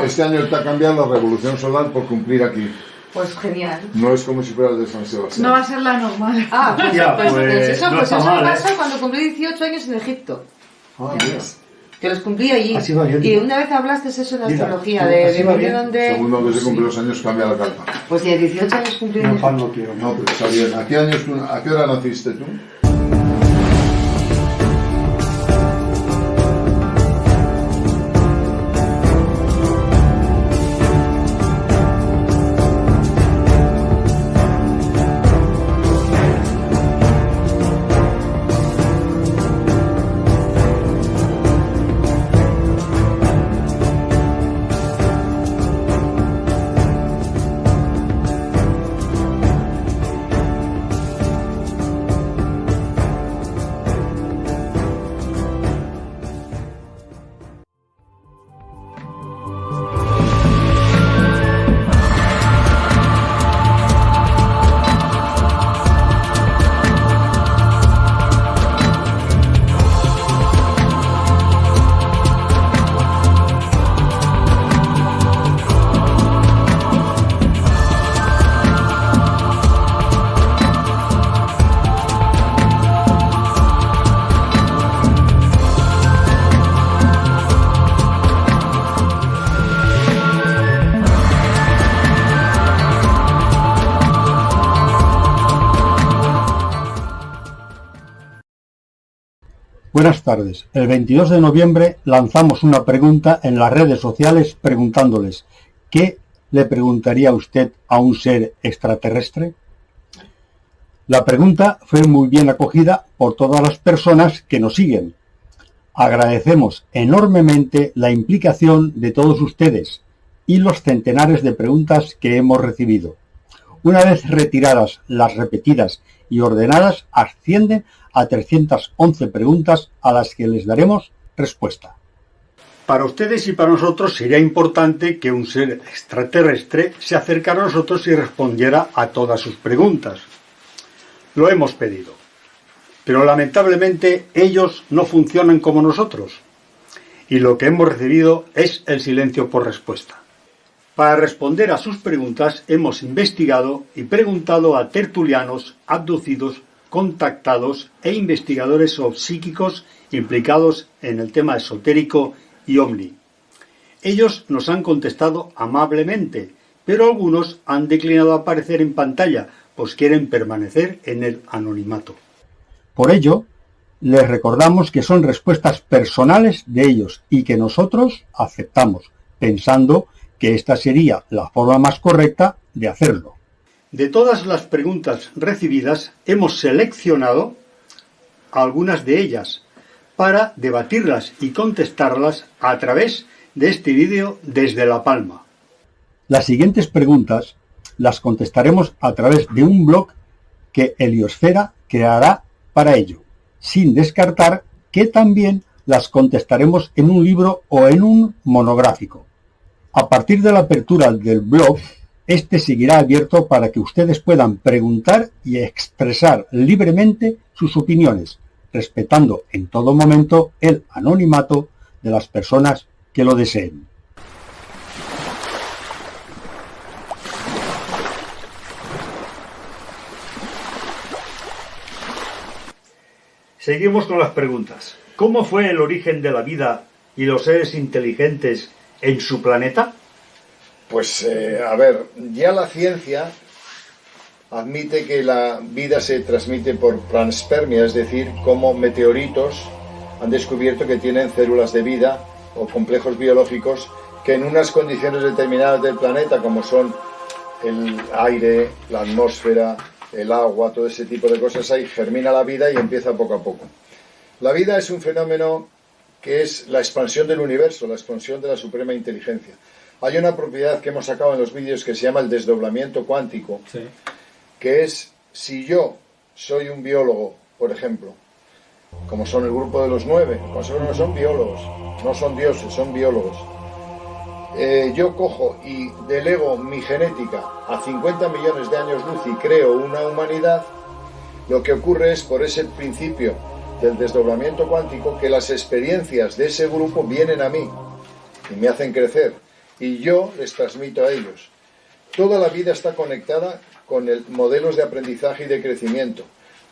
Este año está cambiando la revolución solar por cumplir aquí. Pues genial. No es como si fuera el de San Sebastián. No va a ser la normal. Ah, pues, Ya, pues eso no me está mal, pasó cuando cumplí 18 años en Egipto. Ah, Ya bien. ves. Que los cumplí allí. Así va, yo Y digo. una vez hablaste eso en la Mira, astrología, así de va bien. vinieron de... Según que se cumplen los años cambia la carta. Pues de 18 años cumplí en No, Egipto. pan no quiero. No, pero está bien. ¿A qué hora naciste tú? Buenas tardes. El 22 de noviembre lanzamos una pregunta en las redes sociales preguntándoles ¿qué le preguntaría usted a un ser extraterrestre? La pregunta fue muy bien acogida por todas las personas que nos siguen. Agradecemos enormemente la implicación de todos ustedes y los centenares de preguntas que hemos recibido. Una vez retiradas las repetidas y ordenadas, ascienden a 311 preguntas a las que les daremos respuesta. Para ustedes y para nosotros sería importante que un ser extraterrestre se acercara a nosotros y respondiera a todas sus preguntas. Lo hemos pedido. Pero lamentablemente ellos no funcionan como nosotros. Y lo que hemos recibido es el silencio por respuesta. Para responder a sus preguntas hemos investigado y preguntado a tertulianos, abducidos, contactados e investigadores psíquicos implicados en el tema esotérico y ovni. Ellos nos han contestado amablemente, pero algunos han declinado aparecer en pantalla, pues quieren permanecer en el anonimato. Por ello, les recordamos que son respuestas personales de ellos y que nosotros aceptamos, pensando que esta sería la forma más correcta de hacerlo. De todas las preguntas recibidas, hemos seleccionado algunas de ellas para debatirlas y contestarlas a través de este vídeo desde La Palma. Las siguientes preguntas las contestaremos a través de un blog que Heliosfera creará para ello, sin descartar que también las contestaremos en un libro o en un monográfico. A partir de la apertura del blog, este seguirá abierto para que ustedes puedan preguntar y expresar libremente sus opiniones, respetando en todo momento el anonimato de las personas que lo deseen. Seguimos con las preguntas. ¿Cómo fue el origen de la vida y los seres inteligentes en su planeta? Pues, a ver, ya la ciencia admite que la vida se transmite por panspermia, es decir, como meteoritos han descubierto que tienen células de vida o complejos biológicos que en unas condiciones determinadas del planeta, como son el aire, la atmósfera, el agua, todo ese tipo de cosas, ahí germina la vida y empieza poco a poco. La vida es un fenómeno que es la expansión del universo, la expansión de la suprema inteligencia. Hay una propiedad que hemos sacado en los vídeos que se llama el desdoblamiento cuántico, sí, que es, si yo soy un biólogo, por ejemplo, como son el grupo de los 9, no son biólogos, no son dioses, son biólogos. Yo cojo y delego mi genética a 50 millones de años luz y creo una humanidad, lo que ocurre es, por ese principio del desdoblamiento cuántico, que las experiencias de ese grupo vienen a mí y me hacen crecer. y yo les transmito a ellos. Toda la vida está conectada con modelos de aprendizaje y de crecimiento.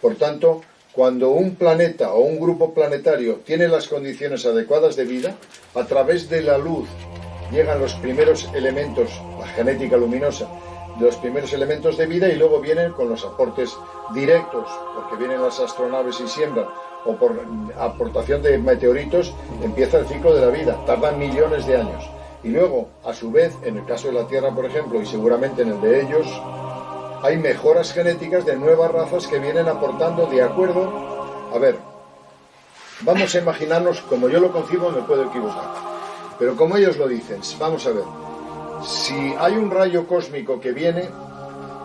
Por tanto, cuando un planeta o un grupo planetario tiene las condiciones adecuadas de vida, a través de la luz llegan los primeros elementos, la genética luminosa, de los primeros elementos de vida, y luego vienen con los aportes directos, porque vienen las astronaves y siembran, o por aportación de meteoritos, empieza el ciclo de la vida. Tardan millones de años. Y luego, a su vez, en el caso de la Tierra, por ejemplo, y seguramente en el de ellos, hay mejoras genéticas de nuevas razas que vienen aportando de acuerdo. A ver, vamos a imaginarnos, como yo lo concibo, me puedo equivocar, pero como ellos lo dicen, vamos a ver, si hay un rayo cósmico que viene,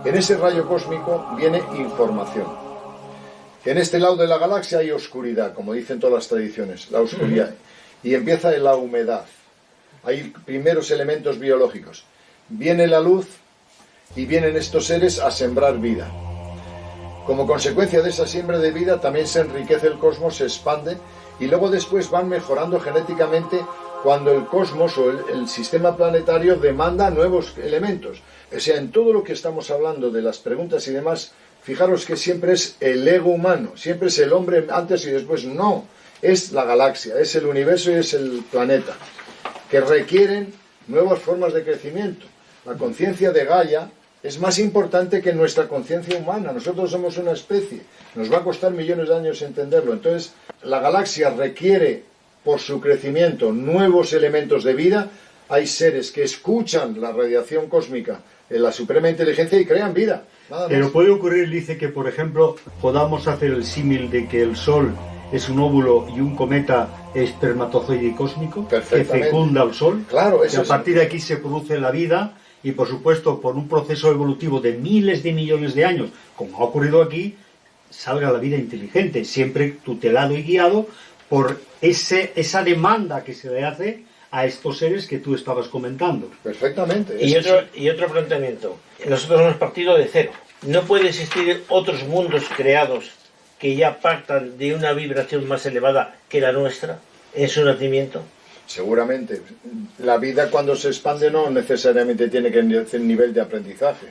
en ese rayo cósmico viene información. En este lado de la galaxia hay oscuridad, como dicen todas las tradiciones, la oscuridad, y empieza la humedad. Hay primeros elementos biológicos. Viene la luz y vienen estos seres a sembrar vida. Como consecuencia de esa siembra de vida también se enriquece el cosmos, se expande, y luego después van mejorando genéticamente cuando el cosmos o el sistema planetario demanda nuevos elementos. O sea, en todo lo que estamos hablando de las preguntas y demás, fijaros que siempre es el ego humano, siempre es el hombre antes y después. No, es la galaxia, es el universo y es el planeta, que requieren nuevas formas de crecimiento. La conciencia de Gaia es más importante que nuestra conciencia humana. Nosotros somos una especie, nos va a costar millones de años entenderlo. Entonces, la galaxia requiere, por su crecimiento, nuevos elementos de vida. Hay seres que escuchan la radiación cósmica en la suprema inteligencia y crean vida. Nada Pero más. puede ocurrir, dice, que por ejemplo podamos hacer el símil de que el Sol es un óvulo y un cometa espermatozoide cósmico que Perfectamente. fecunda al Sol, Claro, que eso a es. partir de aquí se produce la vida y por supuesto por un proceso evolutivo de miles de millones de años, como ha ocurrido aquí, salga la vida inteligente, siempre tutelado y guiado por esa demanda que se le hace a estos seres que tú estabas comentando. Perfectamente. Y es otro planteamiento. Nosotros hemos partido de cero. No puede existir otros mundos creados que ya partan de una vibración más elevada que la nuestra en su nacimiento. Seguramente. La vida, cuando se expande, no necesariamente tiene que tener nivel de aprendizaje.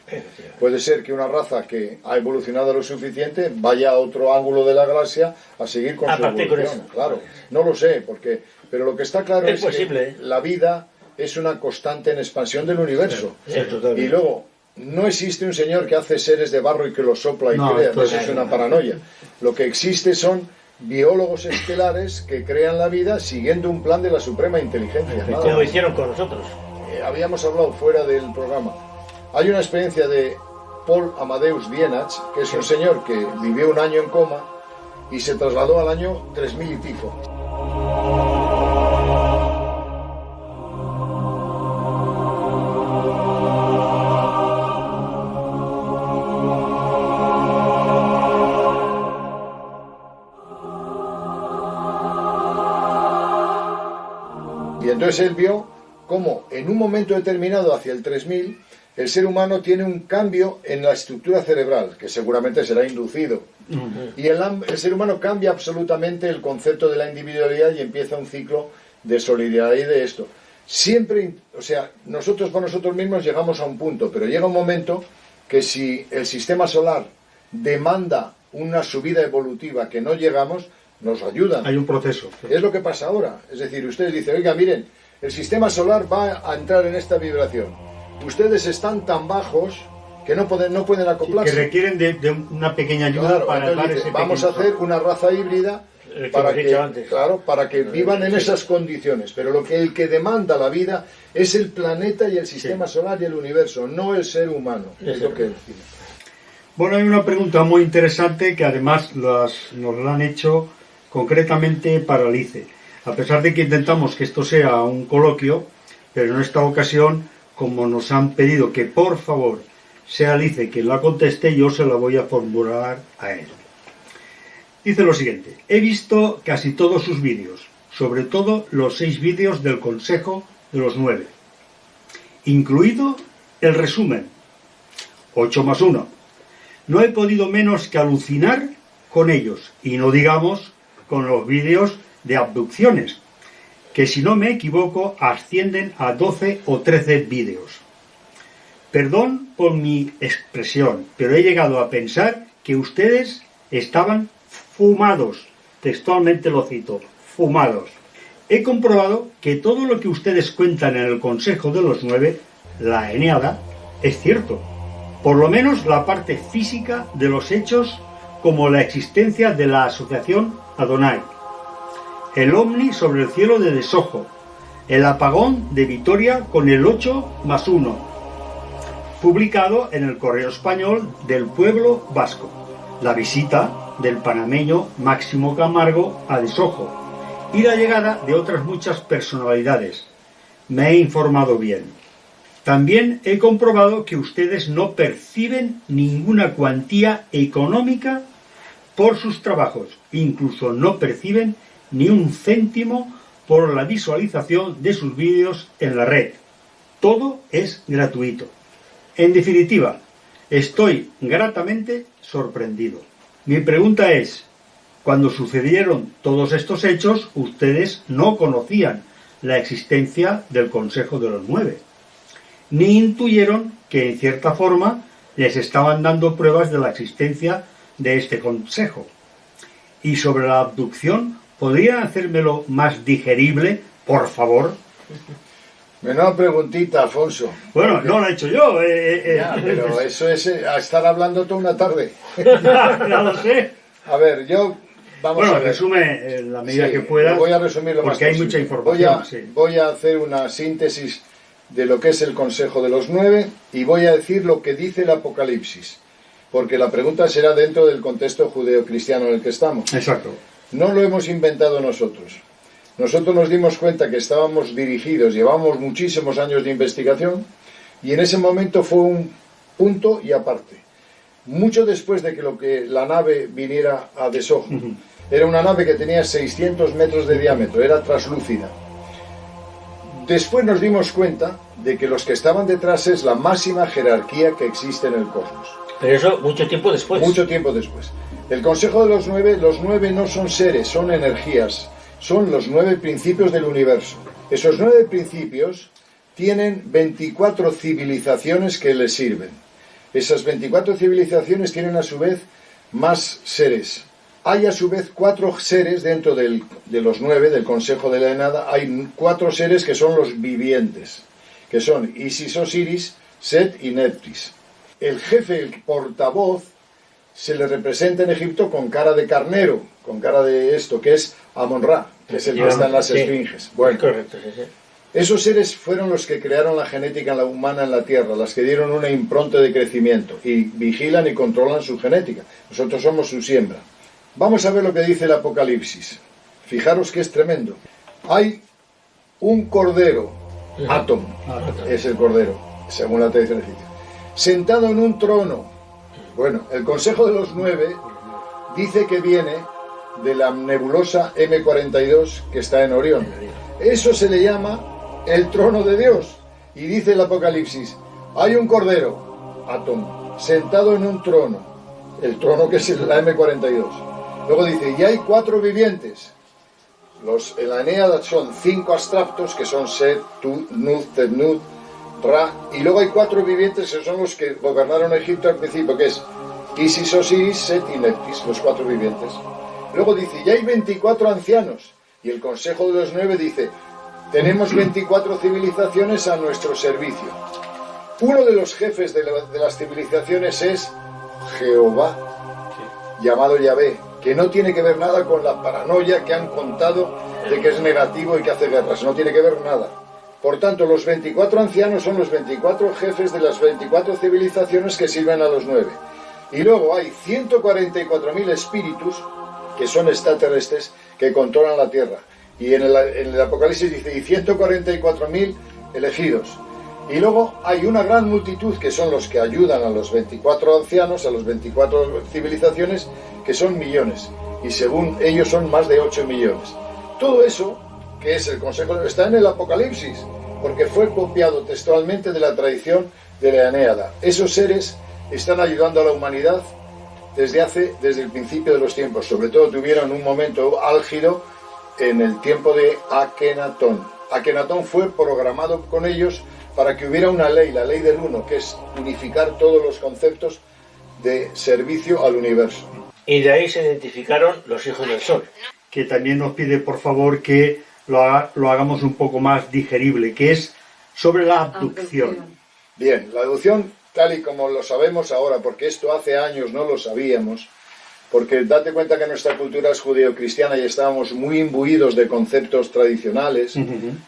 Puede ser que una raza que ha evolucionado lo suficiente vaya a otro ángulo de la galaxia a seguir con su Aparte con evolución. eso. Claro, no lo sé, pero lo que está claro Es es posible, que la vida es una constante en expansión del universo. Sí, totalmente. Y luego, no existe un señor que hace seres de barro y que los sopla y No, crea. esto Eso es una paranoia. Lo que existe son biólogos estelares que crean la vida siguiendo un plan de la suprema inteligencia. nada Como más. hicieron con nosotros. Habíamos hablado fuera del programa. Hay una experiencia de Paul Amadeus Dienach, que es un señor que vivió un año en coma y se trasladó al año 3000 y pico. Y entonces él vio cómo en un momento determinado, hacia el 3000, el ser humano tiene un cambio en la estructura cerebral, que seguramente será inducido. Y el ser humano cambia absolutamente el concepto de la individualidad y empieza un ciclo de solidaridad y de esto. Siempre, o sea, nosotros por nosotros mismos llegamos a un punto, pero llega un momento que si el sistema solar demanda una subida evolutiva que no llegamos, nos ayudan. Hay un proceso. Es lo que pasa ahora. Es decir, ustedes dicen, oiga, miren, el sistema solar va a entrar en esta vibración. Ustedes están tan bajos que no pueden Que acoplarse. requieren de una pequeña ayuda Claro, para entonces dar dice, ese vamos a pequeño hacer una raza híbrida Que para hemos que, dicho antes. claro, para que vivan en esas condiciones. Pero el que demanda la vida es el planeta y el sistema solar y el universo, no el ser humano. Es lo que decimos. Bueno, hay una pregunta muy interesante que además nos la han hecho concretamente para Alice. A pesar de que intentamos que esto sea un coloquio, pero en esta ocasión, como nos han pedido que por favor sea Alice quien la conteste, yo se la voy a formular a él. Dice lo siguiente: he visto casi todos sus vídeos, sobre todo los 6 vídeos del Consejo de los 9, incluido el resumen, 8+1. No he podido menos que alucinar con ellos, y no digamos con los vídeos de abducciones. que si no me equivoco ascienden a 12 o 13 vídeos. Perdón por mi expresión, pero he llegado a pensar que ustedes estaban fumados, textualmente lo cito, fumados. He comprobado que todo lo que ustedes cuentan en el Consejo de los 9, la Eneada, es cierto. Por lo menos la parte física de los hechos, como la existencia de la asociación Adonai, el ovni sobre el cielo de Desojo, el apagón de Vitoria con el 8+1, publicado en el Correo Español del Pueblo Vasco, la visita del panameño Máximo Camargo a Desojo y la llegada de otras muchas personalidades. Me he informado bien. También he comprobado que ustedes no perciben ninguna cuantía económica por sus trabajos, incluso no perciben ni un céntimo por la visualización de sus vídeos en la red. Todo es gratuito. En definitiva, estoy gratamente sorprendido. Mi pregunta es, cuando sucedieron todos estos hechos, ustedes no conocían la existencia del Consejo de los 9, ni intuyeron que en cierta forma les estaban dando pruebas de la existencia de este consejo. Y sobre la abducción, ¿podrían hacérmelo más digerible, por favor? Menuda preguntita, Alfonso. Bueno, no lo he hecho yo. Ya, pero eso es a estar hablando toda una tarde. Ya lo sé. A ver, vamos a ver. Resume en la medida que puedas. Voy a resumir lo más porque hay posible. mucha información. Voy a hacer una síntesis de lo que es el Consejo de los 9 y voy a decir lo que dice el Apocalipsis, porque la pregunta será dentro del contexto judeocristiano en el que estamos. Exacto. No lo hemos inventado nosotros. Nosotros nos dimos cuenta que estábamos dirigidos, llevamos muchísimos años de investigación y en ese momento fue un punto y aparte. Mucho después de que la nave viniera a Desojo. Era una nave que tenía 600 metros de diámetro, era traslúcida. Después nos dimos cuenta de que los que estaban detrás es la máxima jerarquía que existe en el cosmos. Pero eso mucho tiempo después. Mucho tiempo después. El Consejo de los 9 no son seres, son energías. Son los 9 principios del universo. Esos 9 principios tienen 24 civilizaciones que les sirven. Esas 24 civilizaciones tienen a su vez más seres. Hay a su vez 4 seres dentro de los 9 del Consejo de la Eneada. Hay 4 seres que son los vivientes, que son Isis, Osiris, Set y Neptis. El jefe, el portavoz, se le representa en Egipto con cara de carnero, con cara de esto, que es Amon-Ra, que es el que está en las esfinges. Bueno, correcto, sí. Esos seres fueron los que crearon la genética humana en la Tierra, las que dieron una impronta de crecimiento y vigilan y controlan su genética. Nosotros somos su siembra. Vamos a ver lo que dice el Apocalipsis. Fijaros que es tremendo. Hay un cordero, Atom, es el cordero, según la tradición egipcia, sentado en un trono. Bueno, el Consejo de los 9 dice que viene de la nebulosa M42 que está en Orión. Eso se le llama el trono de Dios. Y dice el Apocalipsis, hay un cordero, Atom, sentado en un trono, el trono que es la M42. Luego dice, y hay 4 vivientes. En la Eneada son 5 abstractos, que son Set, Tut, Nut, Tebnut, Ra, y luego hay 4 vivientes que son los que gobernaron Egipto al principio, que es Isis, Osiris, Set y Neptis, los 4 vivientes. Luego dice, y hay 24 ancianos, y el Consejo de los 9 dice, tenemos 24 civilizaciones a nuestro servicio. Uno de los jefes de las civilizaciones es Jehová, llamado Yahvé, que no tiene que ver nada con la paranoia que han contado de que es negativo y que hace guerras, no tiene que ver nada. Por tanto, los 24 ancianos son los 24 jefes de las 24 civilizaciones que sirven a los 9. Y luego hay 144.000 espíritus, que son extraterrestres, que controlan la Tierra. Y en el Apocalipsis dice, y 144.000 elegidos. Y luego hay una gran multitud, que son los que ayudan a los 24 ancianos, a las 24 civilizaciones, que son millones. Y según ellos son más de 8 millones. Todo eso, que es el Consejo, está en el Apocalipsis, porque fue copiado textualmente de la tradición de la Eneada. Esos seres están ayudando a la humanidad desde el principio de los tiempos. Sobre todo tuvieron un momento álgido en el tiempo de Akenatón. Akenatón fue programado con ellos para que hubiera una ley, la ley del uno, que es unificar todos los conceptos de servicio al universo. Y de ahí se identificaron los hijos del sol. Que también nos pide, por favor, que lo hagamos un poco más digerible, que es sobre la abducción. Bien, la abducción, tal y como lo sabemos ahora, porque esto hace años no lo sabíamos, porque date cuenta que nuestra cultura es judeocristiana y estábamos muy imbuidos de conceptos tradicionales,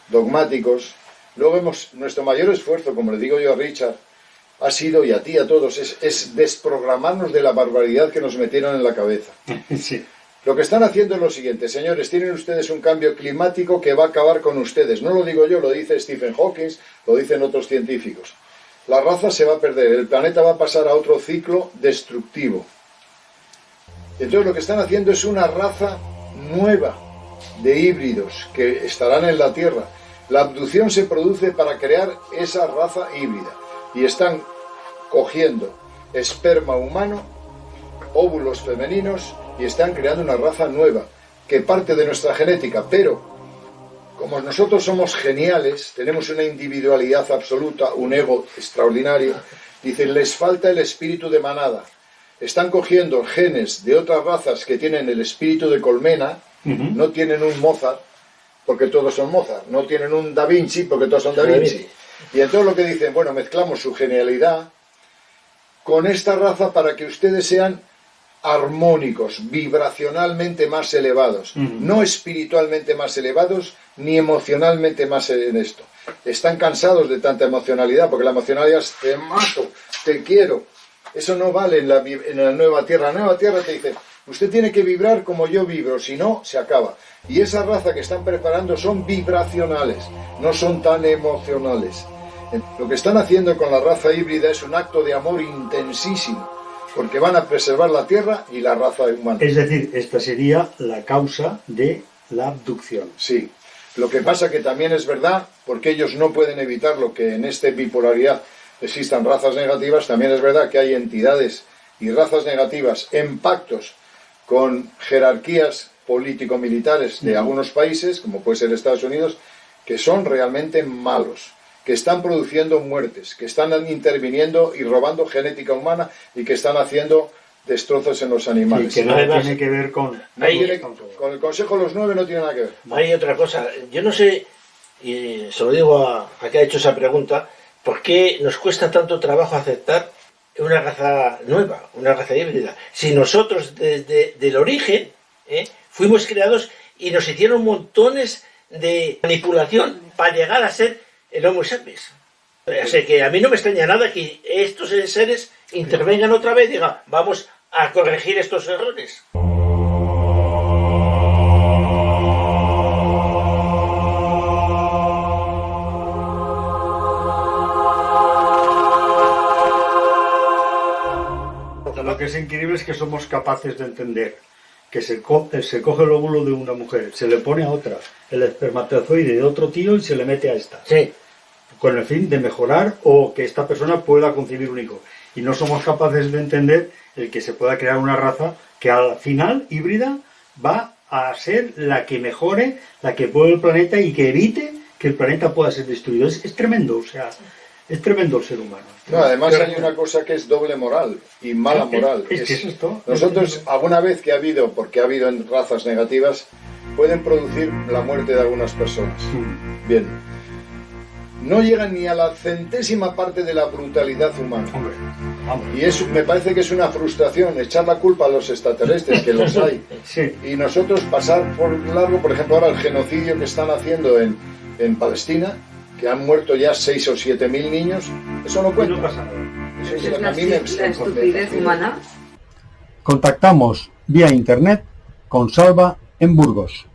dogmáticos. Luego nuestro mayor esfuerzo, como le digo yo a Richard, ha sido, y a ti, a todos, es desprogramarnos de la barbaridad que nos metieron en la cabeza. Sí. Lo que están haciendo es lo siguiente, señores, tienen ustedes un cambio climático que va a acabar con ustedes. No lo digo yo, lo dice Stephen Hawking, lo dicen otros científicos. La raza se va a perder, el planeta va a pasar a otro ciclo destructivo. Entonces lo que están haciendo es una raza nueva de híbridos que estarán en la Tierra. La abducción se produce para crear esa raza híbrida. Y están cogiendo esperma humano, óvulos femeninos, y están creando una raza nueva, que parte de nuestra genética, pero como nosotros somos geniales, tenemos una individualidad absoluta, un ego extraordinario, dicen, les falta el espíritu de manada. Están cogiendo genes de otras razas que tienen el espíritu de colmena, no tienen un Mozart, porque todos son Mozart, no tienen un Da Vinci, porque todos son Da Vinci. Y entonces lo que dicen, bueno, mezclamos su genialidad con esta raza para que ustedes sean armónicos, vibracionalmente más elevados, no espiritualmente más elevados, ni emocionalmente más en esto. Están cansados de tanta emocionalidad, porque la emocionalidad es te mato, te quiero. Eso no vale en la nueva tierra. La nueva tierra te dice, usted tiene que vibrar como yo vibro, si no, se acaba. Y esa raza que están preparando son vibracionales, no son tan emocionales. Lo que están haciendo con la raza híbrida es un acto de amor intensísimo, porque van a preservar la tierra y la raza humana. Es decir, esta sería la causa de la abducción. Sí. Lo que pasa que también es verdad, porque ellos no pueden evitar lo que en esta bipolaridad existan razas negativas, también es verdad que hay entidades y razas negativas en pactos con jerarquías político-militares de algunos países, como puede ser Estados Unidos, que son realmente malos, que están produciendo muertes, que están interviniendo y robando genética humana y que están haciendo destrozos en los animales. Sí, que nada tiene que ver con el Consejo de los 9 no tiene nada que ver. Hay otra cosa, yo no sé, y se lo digo a que ha hecho esa pregunta, ¿por qué nos cuesta tanto trabajo aceptar una raza nueva, una raza híbrida? Si nosotros desde el origen fuimos creados y nos hicieron montones de manipulación para llegar a ser el Homo sapiens. Así que a mí no me extraña nada que estos seres intervengan otra vez y digan, vamos a corregir estos errores. Lo que es increíble es que somos capaces de entender que se coge el óvulo de una mujer, se le pone a otra, el espermatozoide de otro tío y se le mete a esta. Sí. Con el fin de mejorar o que esta persona pueda concebir un hijo. Y no somos capaces de entender el que se pueda crear una raza que al final, híbrida, va a ser la que mejore, la que puebla el planeta y que evite que el planeta pueda ser destruido. Es tremendo, o sea, es tremendo el ser humano. No, además hay una cosa que es doble moral y mala moral. Es que es esto. Nosotros, alguna vez que ha habido, porque ha habido en razas negativas, pueden producir la muerte de algunas personas. Bien. No llegan ni a la centésima parte de la brutalidad humana. Hombre, y eso me parece que es una frustración, echar la culpa a los extraterrestres, que los hay. Sí. Y nosotros pasar por largo, por ejemplo, ahora el genocidio que están haciendo en Palestina, que han muerto ya 6 o 7 mil niños, eso no cuenta. No pasa nada. Eso es Es lo que la a mí me estupidez humana. Contactamos vía internet con Salva en Burgos.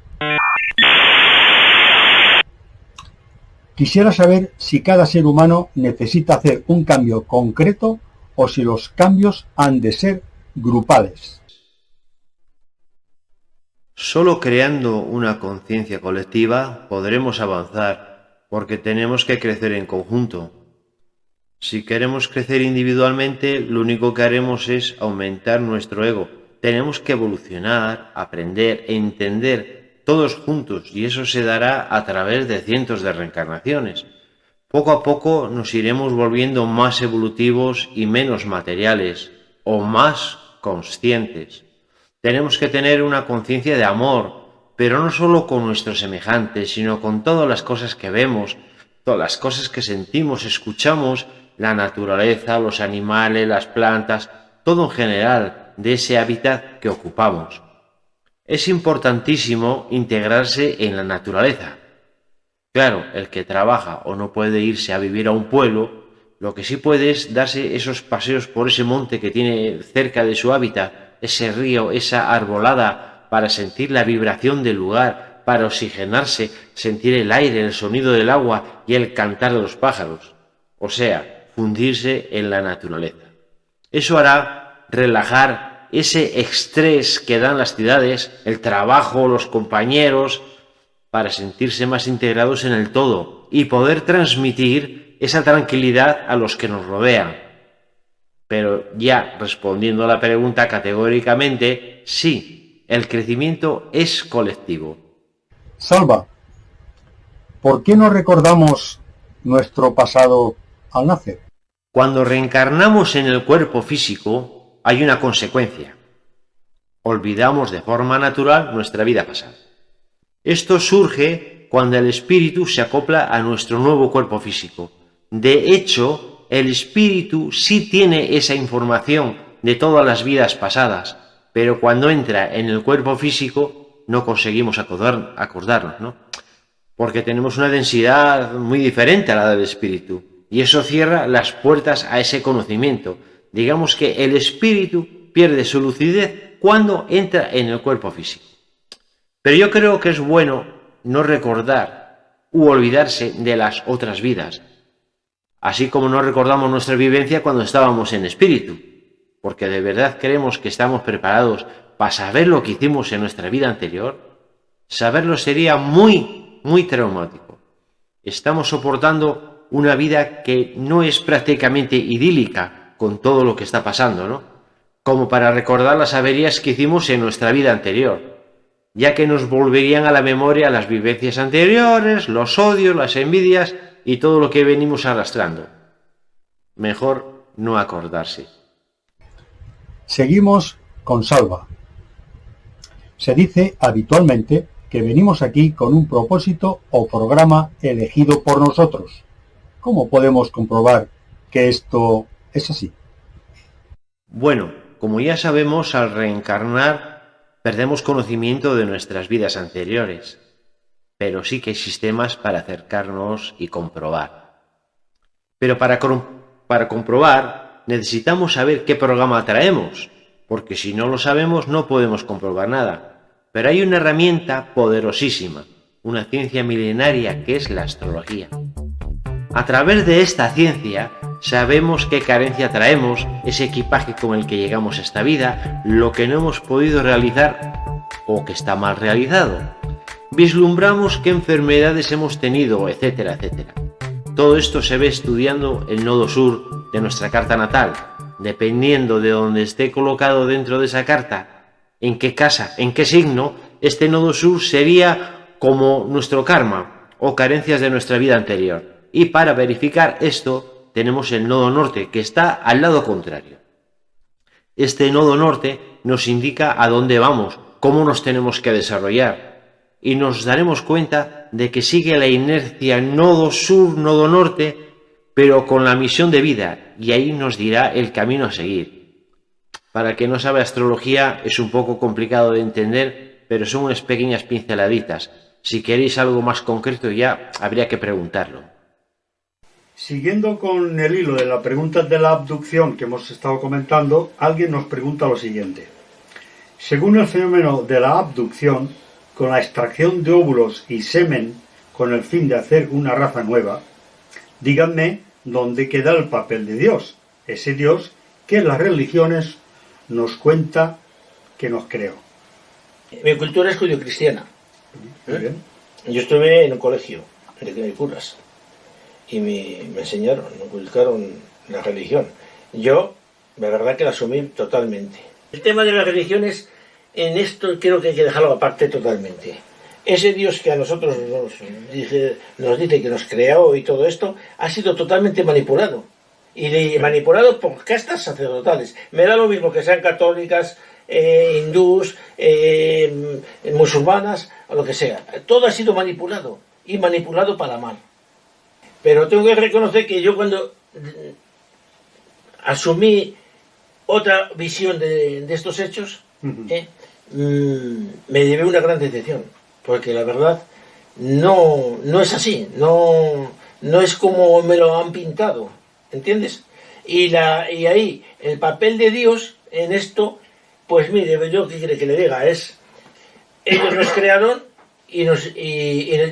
Quisiera saber si cada ser humano necesita hacer un cambio concreto o si los cambios han de ser grupales. Solo creando una conciencia colectiva podremos avanzar, porque tenemos que crecer en conjunto. Si queremos crecer individualmente, lo único que haremos es aumentar nuestro ego. Tenemos que evolucionar, aprender e entender todos juntos, y eso se dará a través de cientos de reencarnaciones. Poco a poco nos iremos volviendo más evolutivos y menos materiales, o más conscientes. Tenemos que tener una conciencia de amor, pero no solo con nuestros semejantes, sino con todas las cosas que vemos, todas las cosas que sentimos, escuchamos, la naturaleza, los animales, las plantas, todo en general de ese hábitat que ocupamos. Es importantísimo integrarse en la naturaleza. Claro, el que trabaja o no puede irse a vivir a un pueblo, lo que sí puede es darse esos paseos por ese monte que tiene cerca de su hábitat, ese río, esa arbolada, para sentir la vibración del lugar, para oxigenarse, sentir el aire, el sonido del agua y el cantar de los pájaros. O sea, fundirse en la naturaleza. Eso hará relajar ese estrés que dan las ciudades, el trabajo, los compañeros, para sentirse más integrados en el todo y poder transmitir esa tranquilidad a los que nos rodean. Pero ya respondiendo a la pregunta categóricamente, sí, el crecimiento es colectivo. Salva, ¿por qué no recordamos nuestro pasado al nacer? Cuando reencarnamos en el cuerpo físico, hay una consecuencia. Olvidamos de forma natural nuestra vida pasada. Esto surge cuando el espíritu se acopla a nuestro nuevo cuerpo físico. De hecho, el espíritu sí tiene esa información de todas las vidas pasadas, pero cuando entra en el cuerpo físico no conseguimos acordarnos, ¿no? Porque tenemos una densidad muy diferente a la del espíritu, y eso cierra las puertas a ese conocimiento. Digamos que el espíritu pierde su lucidez cuando entra en el cuerpo físico. Pero yo creo que es bueno no recordar u olvidarse de las otras vidas, así como no recordamos nuestra vivencia cuando estábamos en espíritu, porque de verdad creemos que estamos preparados para saber lo que hicimos en nuestra vida anterior. Saberlo sería muy traumático. Estamos soportando una vida que no es prácticamente idílica con todo lo que está pasando, ¿no? Como para recordar las averías que hicimos en nuestra vida anterior, ya que nos volverían a la memoria las vivencias anteriores, los odios, las envidias y todo lo que venimos arrastrando. Mejor no acordarse. Seguimos con Salva. Se dice habitualmente que venimos aquí con un propósito o programa elegido por nosotros. ¿Cómo podemos comprobar que esto es así? Bueno, como ya sabemos, al reencarnar perdemos conocimiento de nuestras vidas anteriores, pero sí que hay sistemas para acercarnos y comprobar. Pero para comprobar necesitamos saber qué programa traemos, porque si no lo sabemos no podemos comprobar nada. Pero hay una herramienta poderosísima, una ciencia milenaria que es la astrología. A través de esta ciencia sabemos qué carencia traemos, ese equipaje con el que llegamos a esta vida, lo que no hemos podido realizar o que está mal realizado. Vislumbramos qué enfermedades hemos tenido, etcétera, etcétera. Todo esto se ve estudiando el nodo sur de nuestra carta natal. Dependiendo de dónde esté colocado dentro de esa carta, en qué casa, en qué signo, este nodo sur sería como nuestro karma o carencias de nuestra vida anterior. Y para verificar esto tenemos el nodo norte, que está al lado contrario. Este nodo norte nos indica a dónde vamos, cómo nos tenemos que desarrollar, y nos daremos cuenta de que sigue la inercia nodo sur, nodo norte, pero con la misión de vida, y ahí nos dirá el camino a seguir. Para el que no sabe astrología es un poco complicado de entender, pero son unas pequeñas pinceladitas. Si queréis algo más concreto ya habría que preguntarlo. Siguiendo con el hilo de la pregunta de la abducción que hemos estado comentando, alguien nos pregunta lo siguiente. Según el fenómeno de la abducción, con la extracción de óvulos y semen con el fin de hacer una raza nueva, díganme dónde queda el papel de Dios, ese Dios que las religiones nos cuenta que nos creó. Mi cultura es judio-cristiana. Muy bien. Yo estuve en un colegio de curas y me enseñaron, me inculcaron la religión. Yo, la verdad que la asumí totalmente. El tema de las religiones, en esto creo que hay que dejarlo aparte totalmente. ese Dios que a nosotros nos dice que nos creó y todo esto, ha sido totalmente manipulado. Y manipulado por castas sacerdotales. Me da lo mismo que sean católicas, hindús, musulmanas, o lo que sea. Todo ha sido manipulado, y manipulado para mal. Pero tengo que reconocer que yo cuando asumí otra visión de estos hechos, me llevé una gran decepción, porque la verdad no es así, no es como me lo han pintado, ¿entiendes? Y ahí el papel de Dios en esto, pues mire, yo qué quiere que le diga, ellos nos crearon y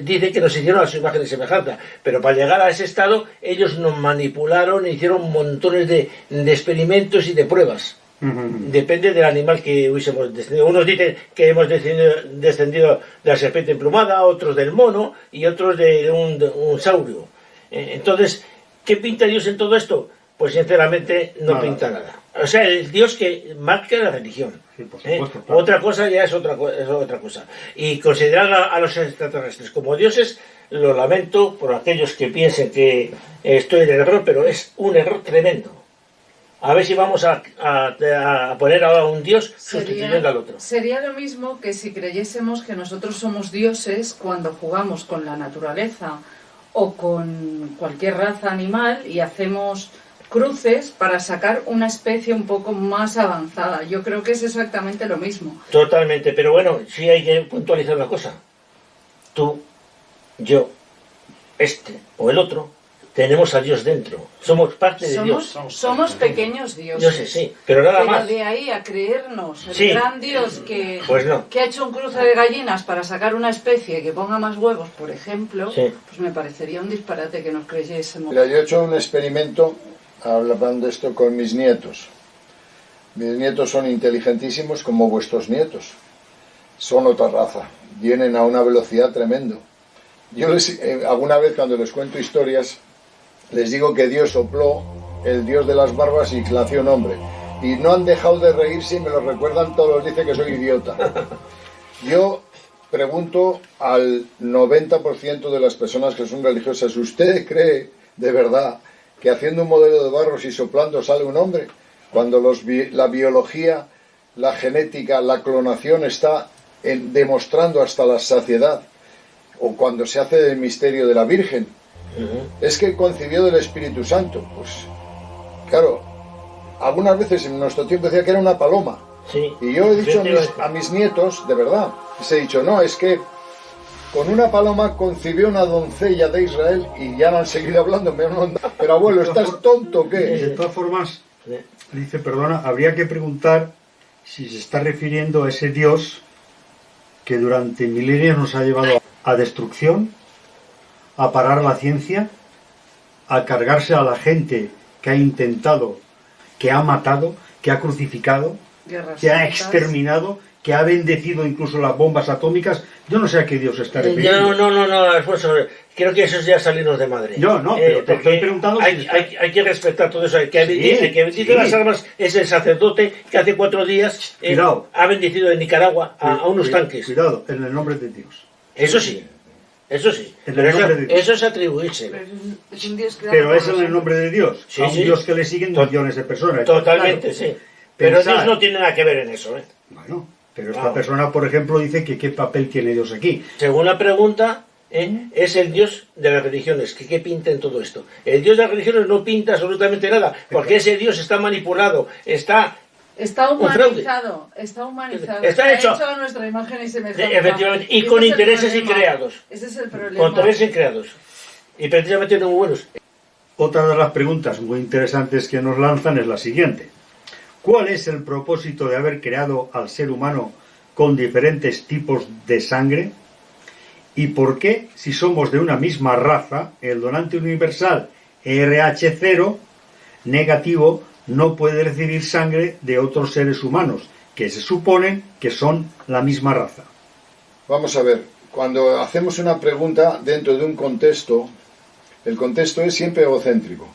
dice que nos hicieron a su imagen y semejanza, pero para llegar a ese estado ellos nos manipularon e hicieron montones de experimentos y de pruebas. Depende del animal que hubiésemos descendido. Unos dicen que hemos descendido de la serpiente emplumada, otros del mono y otros de un saurio. Entonces, ¿qué pinta Dios en todo esto? Pues sinceramente no pinta nada. O sea, el Dios que marca la religión. Sí, por supuesto, claro. Otra cosa ya es otra cosa. Y considerar a los extraterrestres como dioses, lo lamento por aquellos que piensen que estoy en el error, pero es un error tremendo. A ver si vamos a poner ahora un Dios sustituyendo al otro. Sería lo mismo que si creyésemos que nosotros somos dioses cuando jugamos con la naturaleza o con cualquier raza animal y hacemos cruces para sacar una especie un poco más avanzada. Yo creo que es exactamente lo mismo. Totalmente, pero bueno, sí hay que puntualizar una cosa. Tú, yo, o el otro, tenemos a Dios dentro. Somos parte de Dios. Somos pequeños dioses. Yo sé, sí, pero nada más. Pero de ahí a creernos el Sí. gran Dios que, Pues no. que ha hecho un cruce de gallinas para sacar una especie que ponga más huevos, por ejemplo, Sí. pues me parecería un disparate que nos creyésemos. Mira, yo he hecho un experimento hablando de esto con mis nietos. Mis nietos son inteligentísimos como vuestros nietos. Son otra raza. Vienen a una velocidad tremendo. Yo alguna vez cuando les cuento historias, les digo que Dios sopló el Dios de las barbas y nació un hombre. Y no han dejado de reírse y me lo recuerdan todos, dicen que soy idiota. Yo pregunto al 90% de las personas que son religiosas, ¿usted cree de verdad que haciendo un modelo de barros y soplando sale un hombre? Cuando la biología, la genética, la clonación está demostrando hasta la saciedad, o cuando se hace el misterio de la Virgen, es que concibió del Espíritu Santo. Pues claro, algunas veces en nuestro tiempo decía que era una paloma. Sí. Y yo he dicho a mis nietos, de verdad, les he dicho, no, es que con una paloma concibió una doncella de Israel y ya no han seguido hablando. Pero abuelo, ¿estás tonto o qué? De todas formas, dice, perdona, habría que preguntar si se está refiriendo a ese Dios que durante milenios nos ha llevado a destrucción, a parar la ciencia, a cargarse a la gente que ha intentado, que ha matado, que ha crucificado, Guerras que ha santas. exterminado, que ha bendecido incluso las bombas atómicas. Yo no sé a qué Dios se está refiriendo. No, Alfonso, creo que eso es ya salirnos de madre. Yo no, pero te estoy porque preguntando si hay que respetar todo eso. El que bendice sí. las armas es el sacerdote que hace 4 días Cuidado. ha bendecido en Nicaragua a unos tanques. Cuidado, en el nombre de Dios. Eso sí. En Pero el nombre de Dios. eso es atribuirse. Pero es un Dios creado Pero por es en el nosotros. nombre de Dios. Sí, a un sí. Dios que le siguen millones de personas. Totalmente, Claro. sí. Pero Pensar. Dios no tiene nada que ver en eso. Bueno, pero esta Claro. persona, por ejemplo, dice que qué papel tiene Dios aquí. Según la pregunta, es el Dios de las religiones. ¿Qué pinta en todo esto? El Dios de las religiones no pinta absolutamente nada, porque ese Dios está manipulado, está Está un fraude. humanizado, Está está hecho a nuestra imagen y semejanza. efectivamente, y ese con es el intereses problema. creados. Ese es el problema. con intereses creados. Y precisamente no muy buenos. Otra de las preguntas muy interesantes que nos lanzan es la siguiente. ¿Cuál es el propósito de haber creado al ser humano con diferentes tipos de sangre? ¿Y por qué, si somos de una misma raza, el donante universal RH0 negativo no puede recibir sangre de otros seres humanos, que se suponen que son la misma raza? Vamos a ver, cuando hacemos una pregunta dentro de un contexto, el contexto es siempre egocéntrico.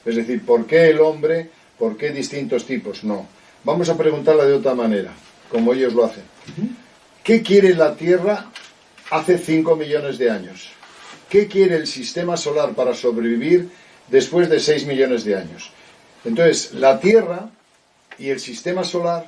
Es decir, ¿por qué el hombre? ¿Por qué distintos tipos? No. Vamos a preguntarla de otra manera, como ellos lo hacen. ¿Qué quiere la Tierra hace 5 millones de años. ¿Qué quiere el sistema solar para sobrevivir después de 6 millones de años? Entonces, la Tierra y el sistema solar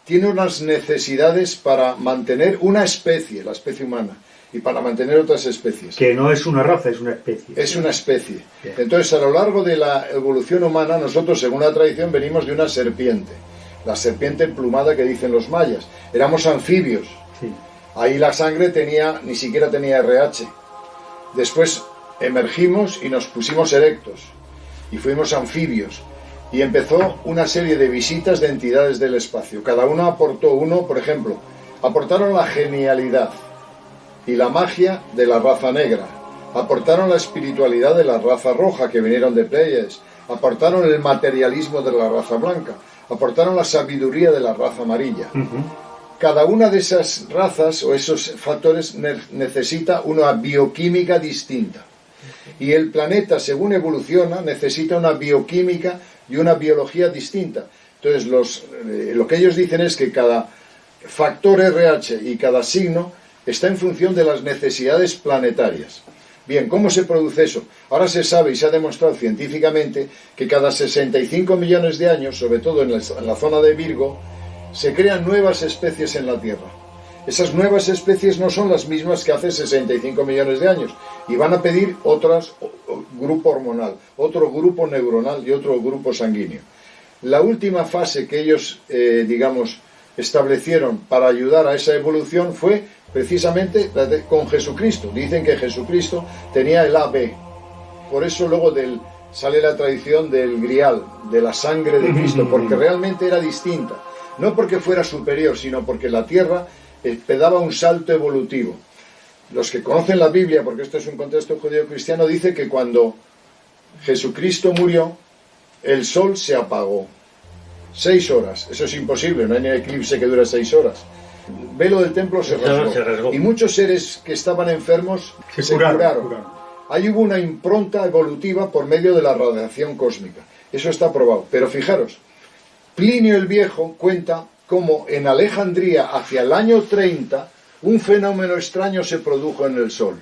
tienen unas necesidades para mantener una especie, la especie humana, y para mantener otras especies. Que no es una raza, es una especie. Es una especie. Entonces, a lo largo de la evolución humana, nosotros, según la tradición, venimos de una serpiente. La serpiente emplumada que dicen los mayas. Éramos anfibios. Sí. Ahí la sangre ni siquiera tenía RH. Después emergimos y nos pusimos erectos. Y fuimos anfibios. Y empezó una serie de visitas de entidades del espacio. Cada uno aportó uno, por ejemplo, aportaron la genialidad y la magia de la raza negra. Aportaron la espiritualidad de la raza roja, que vinieron de Pleiades. Aportaron el materialismo de la raza blanca. Aportaron la sabiduría de la raza amarilla. Cada una de esas razas o esos factores necesita una bioquímica distinta. Y el planeta, según evoluciona, necesita una bioquímica y una biología distinta. Entonces, lo que ellos dicen es que cada factor RH y cada signo está en función de las necesidades planetarias. Bien, ¿cómo se produce eso? Ahora se sabe y se ha demostrado científicamente que cada 65 millones de años, sobre todo en la zona de Virgo, se crean nuevas especies en la Tierra. Esas nuevas especies no son las mismas que hace 65 millones de años y van a pedir otro grupo hormonal, otro grupo neuronal y otro grupo sanguíneo. La última fase que ellos, establecieron para ayudar a esa evolución fue precisamente con Jesucristo. Dicen que Jesucristo tenía el AB. Por eso luego sale la tradición del grial, de la sangre de Cristo, porque realmente era distinta. No porque fuera superior, sino porque la Tierra daba un salto evolutivo. Los que conocen la Biblia, porque esto es un contexto judío-cristiano, dice que cuando Jesucristo murió, el sol se apagó. 6 horas. Eso es imposible, no hay ni eclipse que dure 6 horas. El velo del templo se rasgó. Y muchos seres que estaban enfermos se curaron. Ahí hubo una impronta evolutiva por medio de la radiación cósmica. Eso está probado. Pero fijaros, Plinio el Viejo cuenta cómo en Alejandría, hacia el año 30, un fenómeno extraño se produjo en el Sol.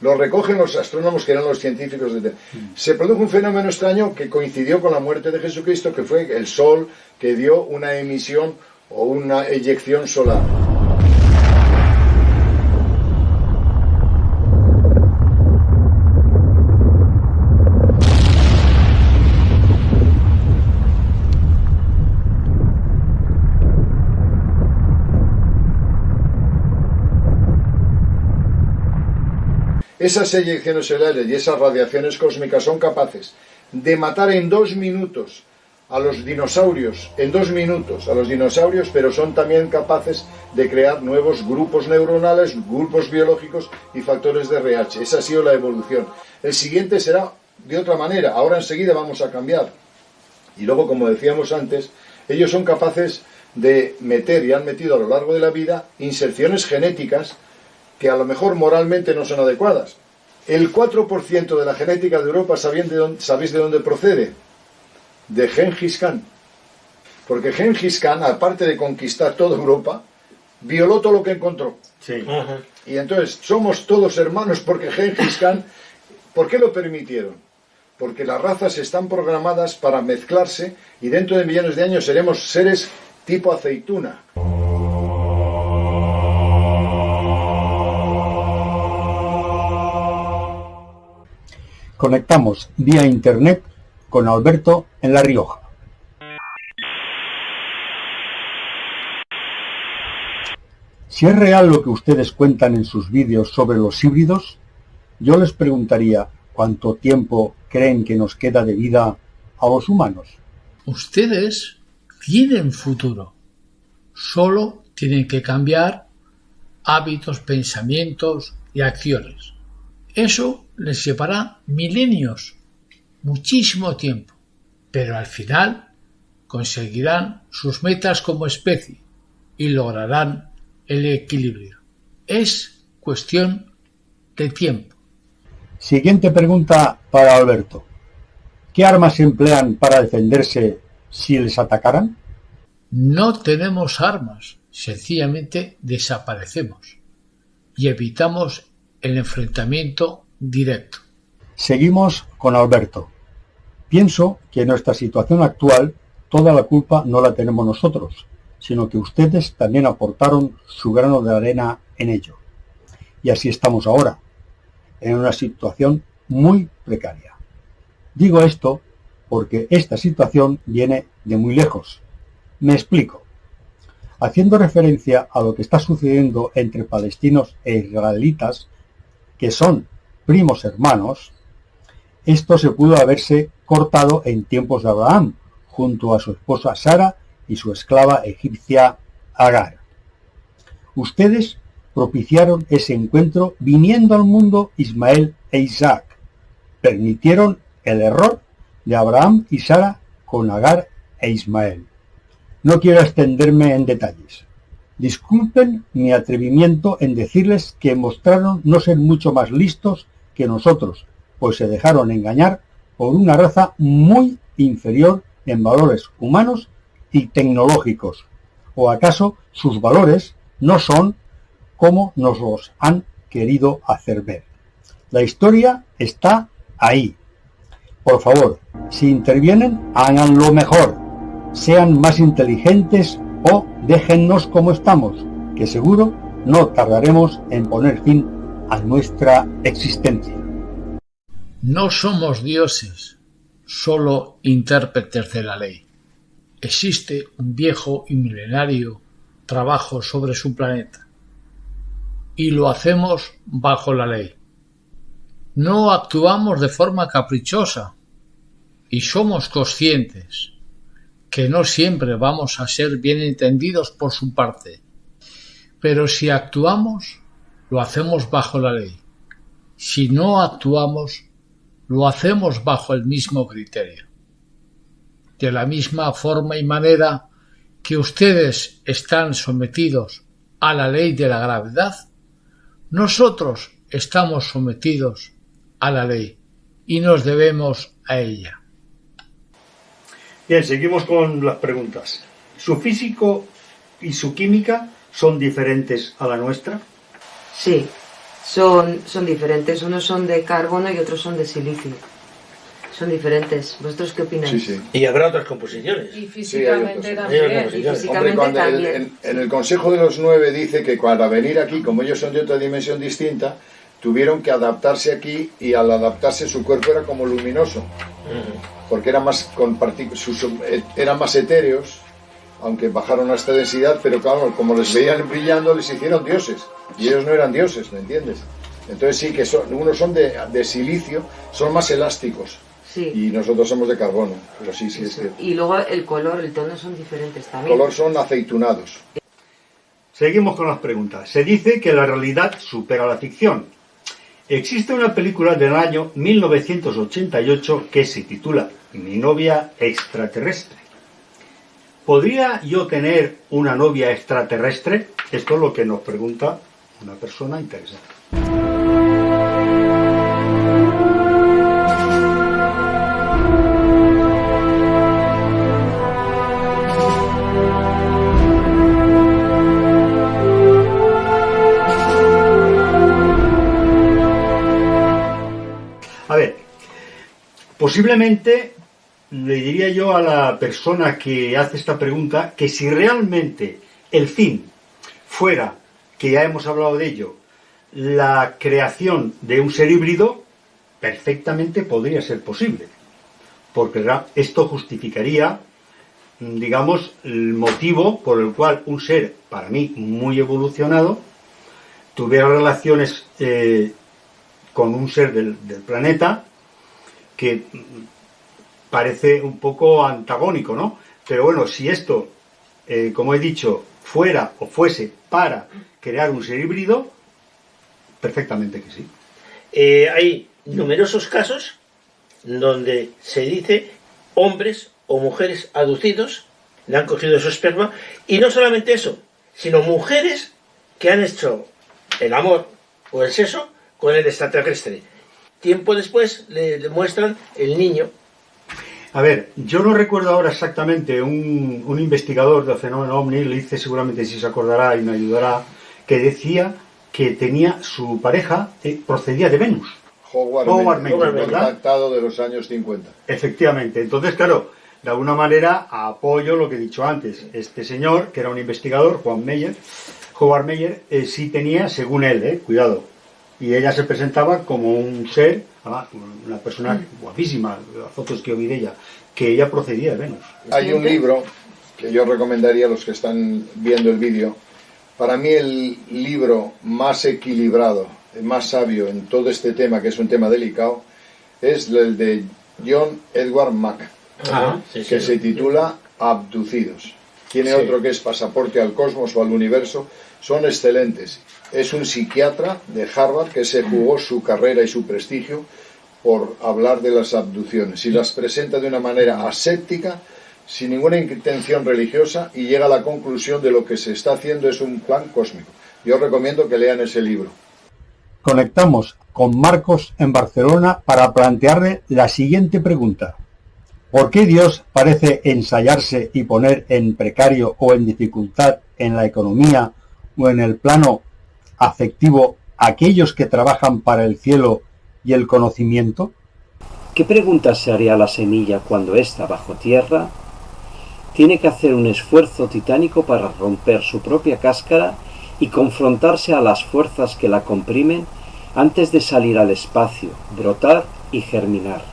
Lo recogen los astrónomos, que eran los científicos de... Se produjo un fenómeno extraño que coincidió con la muerte de Jesucristo, que fue el Sol que dio una emisión o una eyección solar. Esas eyecciones solares y esas radiaciones cósmicas son capaces de matar en 2 minutos a los dinosaurios, pero son también capaces de crear nuevos grupos neuronales, grupos biológicos y factores de RH. Esa ha sido la evolución. El siguiente será de otra manera. Ahora enseguida vamos a cambiar. Y luego, como decíamos antes, ellos son capaces de meter y han metido a lo largo de la vida inserciones genéticas que a lo mejor moralmente no son adecuadas. El 4% de la genética de Europa, ¿sabéis de dónde procede? De Gengis Khan. Porque Gengis Khan, aparte de conquistar toda Europa, violó todo lo que encontró. Sí. Y entonces somos todos hermanos porque Gengis Khan, ¿por qué lo permitieron? Porque las razas están programadas para mezclarse y dentro de millones de años seremos seres tipo aceituna. Conectamos vía internet con Alberto en La Rioja. Si es real lo que ustedes cuentan en sus vídeos sobre los híbridos, yo les preguntaría cuánto tiempo creen que nos queda de vida a los humanos. Ustedes tienen futuro. Solo tienen que cambiar hábitos, pensamientos y acciones. Eso les llevará milenios, muchísimo tiempo, pero al final conseguirán sus metas como especie y lograrán el equilibrio. Es cuestión de tiempo. Siguiente pregunta para Alberto. ¿Qué armas emplean para defenderse si les atacaran? No tenemos armas, sencillamente desaparecemos. y evitamos el enfrentamiento directo. Seguimos con Alberto. Pienso que en nuestra situación actual toda la culpa no la tenemos nosotros, sino que ustedes también aportaron su grano de arena en ello. Y así estamos ahora, en una situación muy precaria. Digo esto porque esta situación viene de muy lejos. Me explico. Haciendo referencia a lo que está sucediendo entre palestinos e israelitas, que son primos hermanos, esto se pudo haberse cortado en tiempos de Abraham, junto a su esposa Sara y su esclava egipcia Agar. Ustedes propiciaron ese encuentro viniendo al mundo Ismael e Isaac. Permitieron el error de Abraham y Sara con Agar e Ismael. No quiero extenderme en detalles. Disculpen mi atrevimiento en decirles que mostraron no ser mucho más listos que nosotros, pues se dejaron engañar por una raza muy inferior en valores humanos y tecnológicos. ¿O acaso sus valores no son como nos los han querido hacer ver? La historia está ahí. Por favor, si intervienen, háganlo mejor. Sean más inteligentes o déjennos como estamos, que seguro no tardaremos en poner fin a nuestra existencia. No somos dioses, solo intérpretes de la ley. Existe un viejo y milenario trabajo sobre su planeta, y lo hacemos bajo la ley. No actuamos de forma caprichosa, y somos conscientes que no siempre vamos a ser bien entendidos por su parte, pero si actuamos, lo hacemos bajo la ley. Si no actuamos, lo hacemos bajo el mismo criterio. De la misma forma y manera que ustedes están sometidos a la ley de la gravedad, nosotros estamos sometidos a la ley y nos debemos a ella. Bien, seguimos con las preguntas. ¿Su físico y su química son diferentes a la nuestra? Sí, son diferentes. Unos son de carbono y otros son de silicio. Son diferentes. ¿Vosotros qué opináis? Sí, sí. Y habrá otras composiciones. Y físicamente Sí, hay otras también. composiciones. Hombre, cuando en el Consejo de los 9 dice que para venir aquí, como ellos son de otra dimensión distinta, tuvieron que adaptarse aquí y al adaptarse su cuerpo era como luminoso, porque era más eran más etéreos, aunque bajaron a esta densidad, pero claro, como les veían brillando, les hicieron dioses, y ellos no eran dioses, ¿me entiendes? Entonces sí que unos son de silicio, son más elásticos, Sí. y nosotros somos de carbono, pero sí, sí es Eso. cierto. Y luego el color, el tono son diferentes El también. color son aceitunados. Seguimos con las preguntas. Se dice que la realidad supera la ficción. Existe una película del año 1988 que se titula Mi novia extraterrestre. ¿Podría yo tener una novia extraterrestre? Esto es lo que nos pregunta una persona interesada. A ver, posiblemente le diría yo a la persona que hace esta pregunta que si realmente el fin fuera, que ya hemos hablado de ello, la creación de un ser híbrido, perfectamente podría ser posible, porque esto justificaría, digamos, el motivo por el cual un ser, para mí, muy evolucionado, tuviera relaciones con un ser del planeta que parece un poco antagónico, ¿no? Pero bueno, si esto, como he dicho, fuera o fuese para crear un ser híbrido, perfectamente que sí. Hay numerosos casos donde se dice hombres o mujeres aducidos, le han cogido su esperma, y no solamente eso, sino mujeres que han hecho el amor o el sexo con el extraterrestre. Tiempo después le demuestran el niño. A ver, yo no recuerdo ahora exactamente un investigador del fenómeno OVNI, le dice seguramente si se acordará y me ayudará, que decía que tenía su pareja, procedía de Venus. Howard Menger, ¿verdad? contactado de los años 50. Efectivamente. Entonces, claro, de alguna manera apoyo lo que he dicho antes. Este señor, que era un investigador, Howard Meyer, sí tenía, según él, cuidado, y ella se presentaba como un ser, una persona guapísima, las fotos que yo vi de ella, que ella procedía de Venus. Hay un libro que yo recomendaría a los que están viendo el vídeo. Para mí el libro más equilibrado, más sabio en todo este tema, que es un tema delicado, es el de John Edward Mack, que se titula Abducidos. Tiene otro que es Pasaporte al Cosmos o al Universo. Son excelentes. Es un psiquiatra de Harvard que se jugó su carrera y su prestigio por hablar de las abducciones y las presenta de una manera aséptica, sin ninguna intención religiosa, y llega a la conclusión de lo que se está haciendo es un plan cósmico. Yo recomiendo que lean ese libro. Conectamos con Marcos en Barcelona para plantearle la siguiente pregunta. ¿Por qué Dios parece ensayarse y poner en precario o en dificultad en la economía o en el plano afectivo a aquellos que trabajan para el cielo y el conocimiento? ¿Qué pregunta se haría la semilla cuando está bajo tierra? Tiene que hacer un esfuerzo titánico para romper su propia cáscara y confrontarse a las fuerzas que la comprimen antes de salir al espacio, brotar y germinar.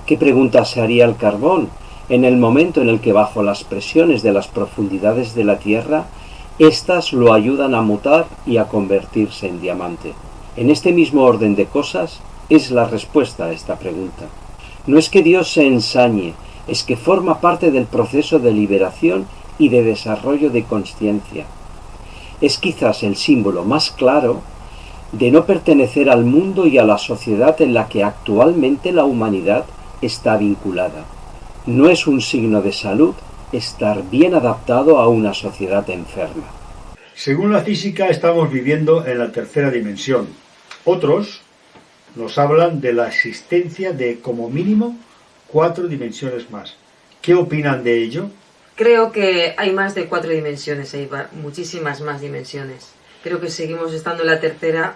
¿Qué pregunta se haría el carbón en el momento en el que bajo las presiones de las profundidades de la tierra, éstas lo ayudan a mutar y a convertirse en diamante? En este mismo orden de cosas es la respuesta a esta pregunta. No es que Dios se ensañe, es que forma parte del proceso de liberación y de desarrollo de conciencia. Es quizás el símbolo más claro de no pertenecer al mundo y a la sociedad en la que actualmente la humanidad está vinculada. No es un signo de salud estar bien adaptado a una sociedad enferma. Según la física, estamos viviendo en la tercera dimensión. Otros nos hablan de la existencia de, como mínimo, 4 dimensiones más. ¿Qué opinan de ello? Creo que hay más de 4 dimensiones, hay muchísimas más dimensiones. Creo que seguimos estando en la tercera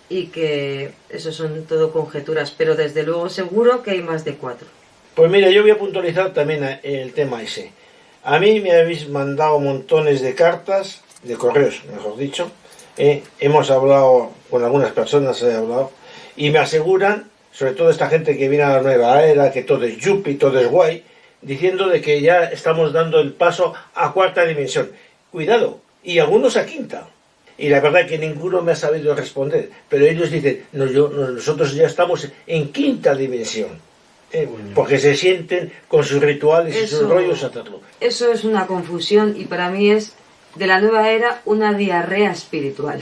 y que eso son todo conjeturas, pero desde luego seguro que hay más de 4. Pues mira, yo voy a puntualizar también el tema ese. A mí me habéis mandado montones de cartas, de correos, mejor dicho. Hemos hablado con algunas personas, y me aseguran, sobre todo esta gente que viene a la nueva era, que todo es yuppie, todo es guay, diciendo de que ya estamos dando el paso a 4ª dimensión. Cuidado, y algunos a 5ª. Y la verdad que ninguno me ha sabido responder, pero ellos dicen, nosotros ya estamos en 5ª dimensión, porque se sienten con sus rituales y sus rollos a hacerlo. Eso es una confusión y para mí es, de la nueva era, una diarrea espiritual.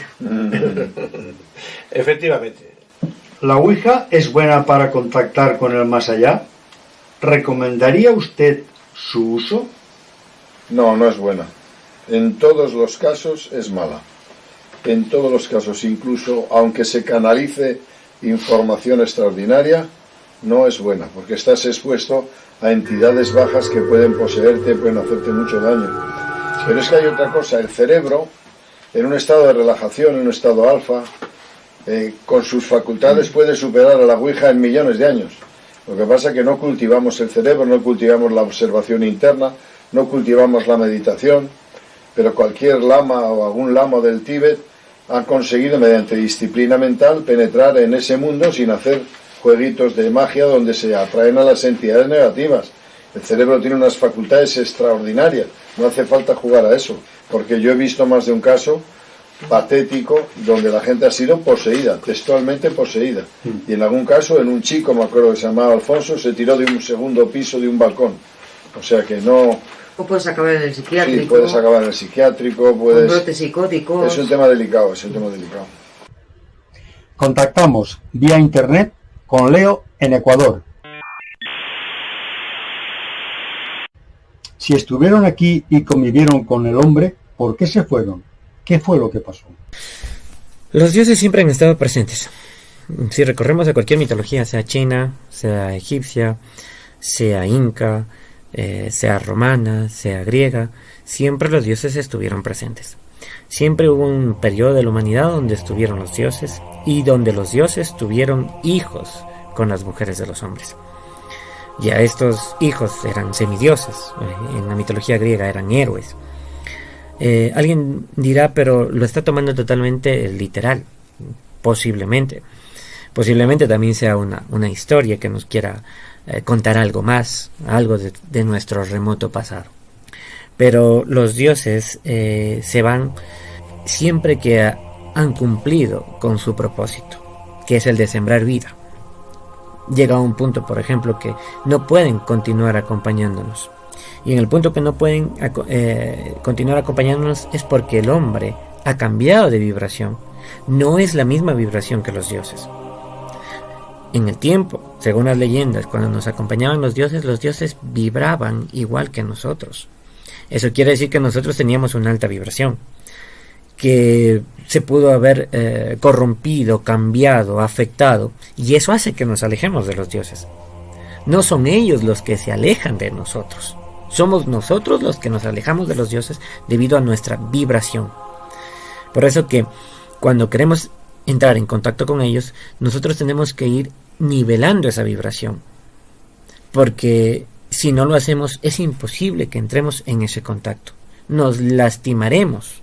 Efectivamente. ¿La Ouija es buena para contactar con el más allá? ¿Recomendaría usted su uso? No, no es buena. En todos los casos es mala. En todos los casos, incluso aunque se canalice información extraordinaria, no es buena, porque estás expuesto a entidades bajas que pueden poseerte, pueden hacerte mucho daño. Pero es que hay otra cosa, el cerebro, en un estado de relajación, en un estado alfa, con sus facultades puede superar a la Ouija en millones de años. Lo que pasa es que no cultivamos el cerebro, no cultivamos la observación interna, no cultivamos la meditación, pero cualquier lama o algún lama del Tíbet ha conseguido, mediante disciplina mental, penetrar en ese mundo sin hacer jueguitos de magia donde se atraen a las entidades negativas. El cerebro tiene unas facultades extraordinarias, no hace falta jugar a eso, porque yo he visto más de un caso patético donde la gente ha sido poseída, textualmente poseída, y en algún caso en un chico, me acuerdo que se llamaba Alfonso, se tiró de un 2º piso de un balcón, o sea que no... O puedes acabar en el psiquiátrico. Sí, puedes acabar en el psiquiátrico, puedes... Con brotes psicóticos. Es un tema delicado, es un tema delicado. Contactamos vía internet con Leo en Ecuador. Si estuvieron aquí y convivieron con el hombre, ¿por qué se fueron? ¿Qué fue lo que pasó? Los dioses siempre han estado presentes. Si recorremos a cualquier mitología, sea china, sea egipcia, sea inca, sea romana, sea griega, siempre los dioses estuvieron presentes. Siempre hubo un periodo de la humanidad donde estuvieron los dioses y donde los dioses tuvieron hijos con las mujeres de los hombres. Ya estos hijos eran semidioses, en la mitología griega eran héroes. Alguien dirá, pero lo está tomando totalmente literal. Posiblemente también sea una historia que nos quiera contar algo más, algo de nuestro remoto pasado. Pero los dioses se van siempre que han cumplido con su propósito, que es el de sembrar vida. Llega a un punto, por ejemplo, que no pueden continuar acompañándonos. Y en el punto que no pueden continuar acompañándonos es porque el hombre ha cambiado de vibración. No es la misma vibración que los dioses. En el tiempo, según las leyendas, cuando nos acompañaban los dioses vibraban igual que nosotros. Eso quiere decir que nosotros teníamos una alta vibración, que se pudo haber corrompido, cambiado, afectado, y eso hace que nos alejemos de los dioses. No son ellos los que se alejan de nosotros, somos nosotros los que nos alejamos de los dioses debido a nuestra vibración. Por eso que cuando queremos entrar en contacto con ellos, nosotros tenemos que ir nivelando esa vibración, porque si no lo hacemos es imposible que entremos en ese contacto. Nos lastimaremos,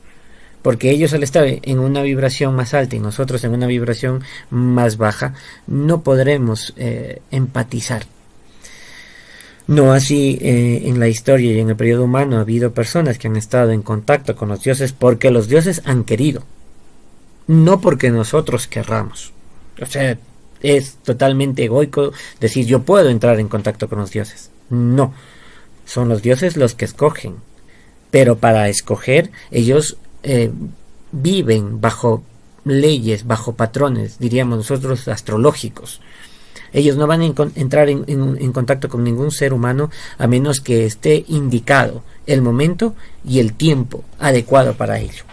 porque ellos al estar en una vibración más alta y nosotros en una vibración más baja, no podremos empatizar. No así en la historia y en el periodo humano ha habido personas que han estado en contacto con los dioses porque los dioses han querido, no porque nosotros querramos. O sea, es totalmente egoico decir yo puedo entrar en contacto con los dioses. No, son los dioses los que escogen, pero para escoger ellos viven bajo leyes, bajo patrones, diríamos nosotros, astrológicos. Ellos no van a entrar en contacto con ningún ser humano a menos que esté indicado el momento y el tiempo adecuado para ello.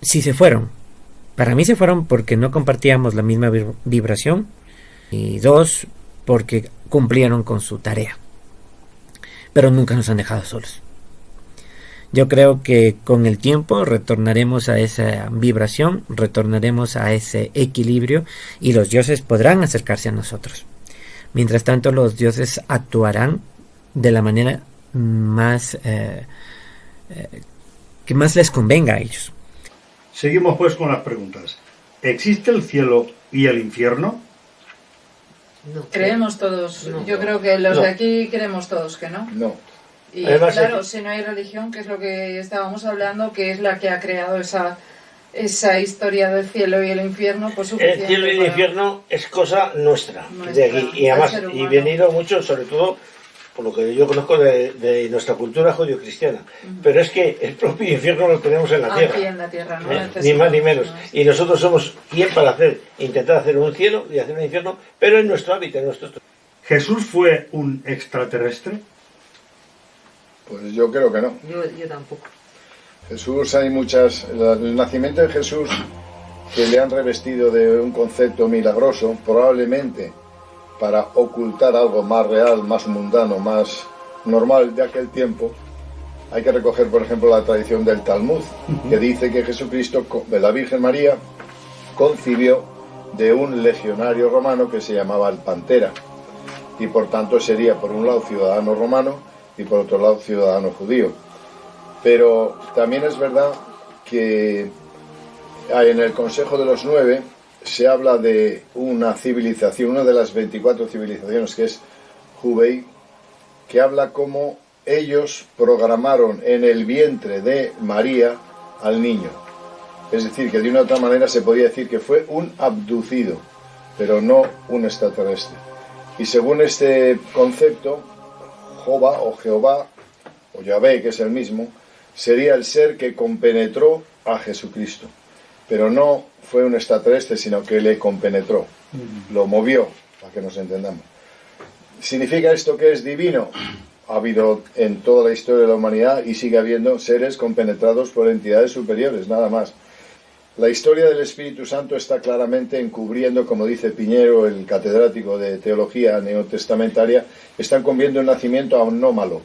Si se fueron, para mí se fueron porque no compartíamos la misma vibración, y dos, porque cumplieron con su tarea. Pero nunca nos han dejado solos. Yo creo que con el tiempo retornaremos a esa vibración, retornaremos a ese equilibrio y los dioses podrán acercarse a nosotros. Mientras tanto, los dioses actuarán de la manera más que más les convenga a ellos. Seguimos pues con las preguntas. ¿Existe el cielo y el infierno? No. Creemos todos, No. yo creo que los No. de aquí creemos todos que no. No. Y Además, claro, si no hay religión, que es lo que estábamos hablando, que es la que ha creado esa historia del cielo y el infierno, pues El suficiente cielo y el para- infierno es cosa nuestra, Nuestra, de aquí. Y del además, ser y humano. venido mucho, sobre todo, por lo que yo conozco de nuestra cultura judío-cristiana. Pero es que el propio infierno lo tenemos en la aquí tierra. en la tierra, no Ni necesitamos más ni menos. más. Y nosotros somos quien para intentar hacer un cielo y hacer un infierno, pero en nuestro hábitat, en nuestro... ¿Jesús fue un extraterrestre? Pues yo creo que no. Yo tampoco. Jesús, hay muchas... El nacimiento de Jesús, que le han revestido de un concepto milagroso, probablemente para ocultar algo más real, más mundano, más normal de aquel tiempo. Hay que recoger, por ejemplo, la tradición del Talmud, que dice que Jesucristo, de la Virgen María, concibió de un legionario romano que se llamaba el Pantera, y por tanto sería por un lado ciudadano romano y por otro lado ciudadano judío. Pero también es verdad que en el Consejo de los 9 se habla de una civilización, una de las 24 civilizaciones, que es Hubei, que habla cómo ellos programaron en el vientre de María al niño. Es decir, que de una u otra manera se podía decir que fue un abducido, pero no un extraterrestre. Y según este concepto, Jehová, o Yahvé, que es el mismo, sería el ser que compenetró a Jesucristo. Pero no fue un extraterrestre, sino que le compenetró, lo movió, para que nos entendamos. ¿Significa esto que es divino? Ha habido en toda la historia de la humanidad y sigue habiendo seres compenetrados por entidades superiores, nada más. La historia del Espíritu Santo está claramente encubriendo, como dice Piñero, el catedrático de teología neotestamentaria, está encubriendo un nacimiento anómalo.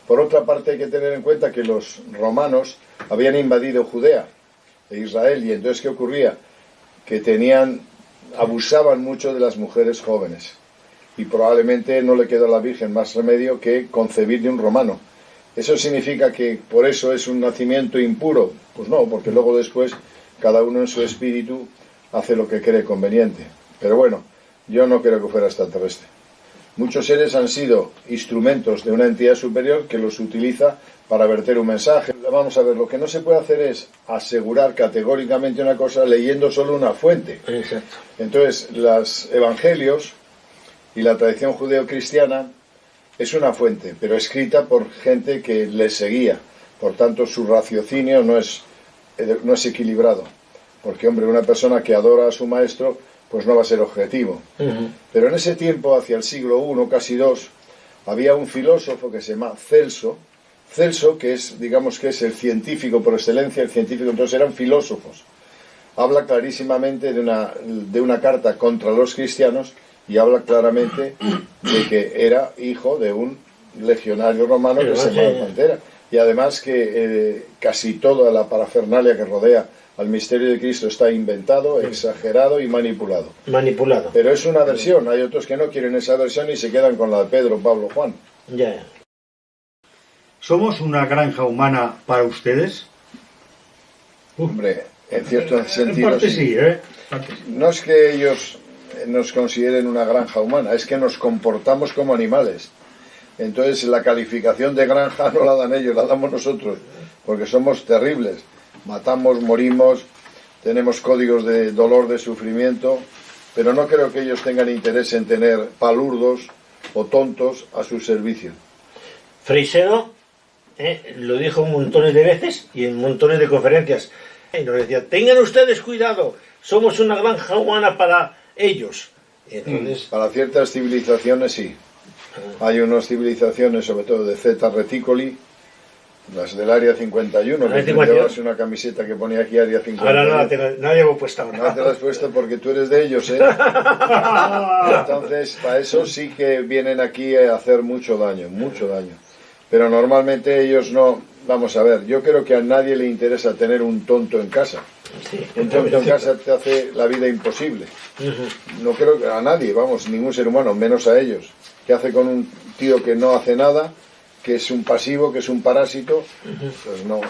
Por otra parte, hay que tener en cuenta que los romanos habían invadido Judea e Israel, y entonces, ¿qué ocurría? Que abusaban mucho de las mujeres jóvenes, y probablemente no le quedó a la Virgen más remedio que concebir de un romano. ¿Eso significa que por eso es un nacimiento impuro? Pues no, porque luego después cada uno en su espíritu hace lo que cree conveniente. Pero bueno, yo no creo que fuera extraterrestre. Muchos seres han sido instrumentos de una entidad superior que los utiliza para verter un mensaje. Vamos a ver, lo que no se puede hacer es asegurar categóricamente una cosa leyendo solo una fuente. Exacto. Entonces, los evangelios y la tradición judeocristiana es una fuente, pero escrita por gente que le seguía. Por tanto, su raciocinio no es equilibrado. Porque, hombre, una persona que adora a su maestro, pues no va a ser objetivo. Pero en ese tiempo, hacia el siglo I, casi II, había un filósofo que se llama Celso, que es, digamos que es el científico por excelencia, entonces eran filósofos. Habla clarísimamente de una carta contra los cristianos, y habla claramente de que era hijo de un legionario romano que se llamaba Pantera. Y además que casi toda la parafernalia que rodea al misterio de Cristo está inventado, exagerado y manipulado. Pero es una versión, hay otros que no quieren esa versión y se quedan con la de Pedro, Pablo, Juan. Ya. ¿Somos una granja humana para ustedes? Hombre, en cierto sentido En parte sí, ¿eh? No es que ellos nos consideren una granja humana, es que nos comportamos como animales. Entonces la calificación de granja no la dan ellos, la damos nosotros, porque somos terribles. Matamos, morimos, tenemos códigos de dolor, de sufrimiento, pero no creo que ellos tengan interés en tener palurdos o tontos a su servicio. Freixedo lo dijo montones de veces y en montones de conferencias. Y nos decía, tengan ustedes cuidado, somos una granja humana para ellos. Entonces, para ciertas civilizaciones sí. Hay unas civilizaciones, sobre todo de Zeta Reticuli, las del Área 51, que llevas una camiseta que ponía aquí Área 51. Ahora no la llevo puesta ahora. No te la has puesto porque tú eres de ellos, ¿eh? Entonces, para eso sí que vienen aquí a hacer mucho daño. Pero normalmente ellos no. Vamos a ver, yo creo que a nadie le interesa tener un tonto en casa. Sí, un tonto en casa te hace la vida imposible. No creo que a nadie, vamos, ningún ser humano, menos a ellos. ¿Qué hace con un tío que no hace nada, que es un pasivo, que es un parásito? Pues no.